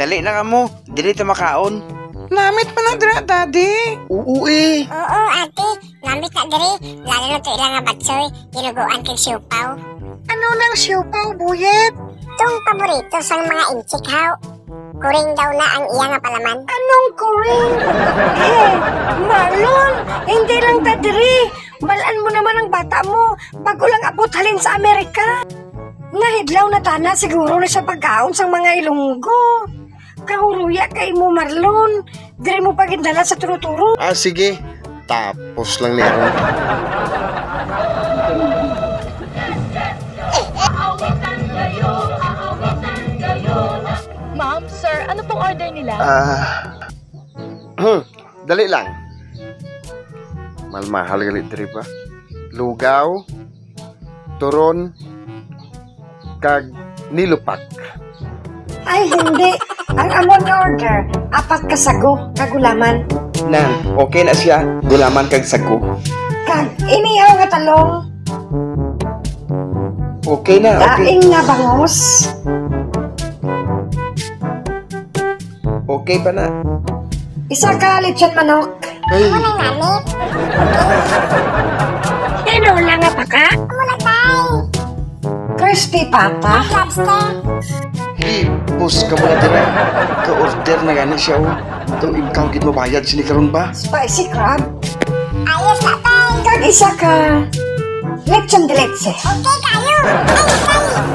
dali na ka mo. Dili ta makaon. Namit pa na dira, daddy. Oo eh. Oo, ate. Namit na diri. Lalo na ito ilang nga batsoy. Ginuguan kay siupaw. Ano nang siupaw, buyet? Itong paborito sa mga inchik, haw. Kuring daw na ang iya nga palaman. Anong kuring? Marlon, hindi lang ta diri. Balaan mo naman ang bata mo bago lang abot halin sa Amerika. Nahidlaw na tana siguro na sa pagkaon sa mga ilunggo. Kahuruya kay mo, Marlon. Diri mo pagindala sa turo-turo. Ah, sige. Tapos lang niya. Ma'am, sir, ano pong order nila? Dali lang. Mahal galit diri pa. Lugaw, turon, kag nilupak. Ay, hindi. Ang amon nga order, 4 ka sago, kagulaman. Nang, okay na siya. Gulaman kag sago. Kag inihaw nga talong, Okay na, okay. daing nga bangos, Okay pa na. isa ka lechon manok, Ay, Walang namit. tinola nga paka, Mula tayo. crispy pata, Lobster. Boss, ka muna dira. Ka-order na gani siya, oh. Itong ikaw gid mabayad sini karon ba? spicy crab, Ayos na tayo. kag isa ka lechon de leche. Okay kayo.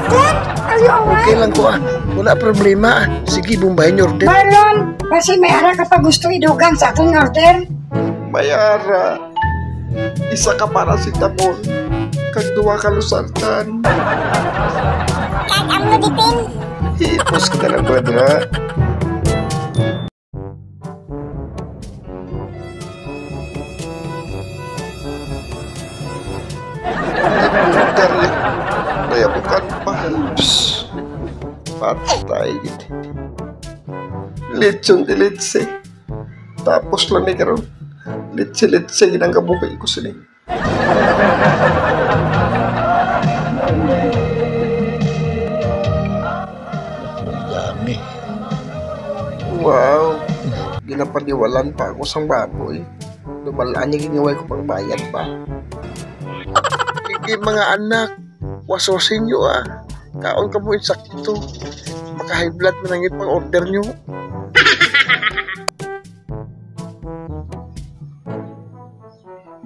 Dad, are you alright? okay lang ko ah. Wala problema. Sige, bumbahin niyo order. Marlon, kasi may ara ka pa gusto idugang sa atong order. Mayara. Isa ka para si Tamon. Kag duwa ka lusartan. Kag amno dipin. Hipos ka na lang, brother. Order eh. Kaya bukan pa. Psst. Patay. Lechon de leche. Tapos lang ni karon. Leche-leche ginang kabukay ko sila. Dami. Wow. Ginapaniwalan pa ako sang baboy. Dumalaan niya giniway ko pang bayad pa. Sige mga anak, wasosin nyo ah. Kaon ka mo insakto. Maka-high blood na nangit pang order nyo.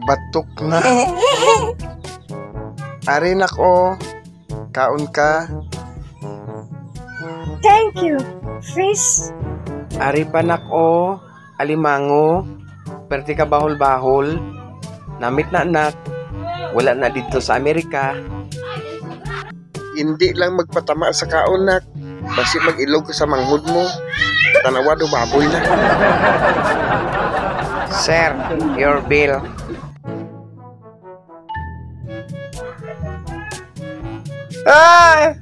Batok na. Ari nako. Kaon ka. Thank you, fish. Ari pa nako. Alimango. Perti ka bahol-bahol. Namit na anak. Wala na dito sa Amerika. Hindi lang magpatama sa kaon nak. Basi mag-ilog ka sa manghod mo. Tanawa do baboy na. Sir, your bill. Ay!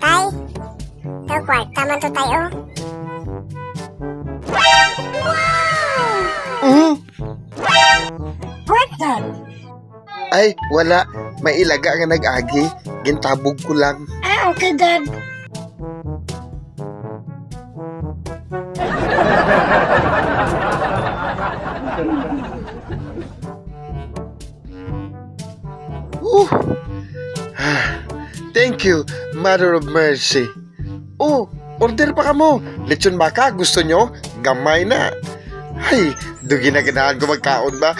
Tay. Daw kwarta man to tayo. What that? Ay, wala. May ilaga nga nag-agi. Gintabog ko lang. Ah, okay, Dad. Thank you, Mother of Mercy. Oh, order pa ka mo. Lechon baka, gusto nyo? Gamay na. Ay, dugi na ganahan ko magkaon ba?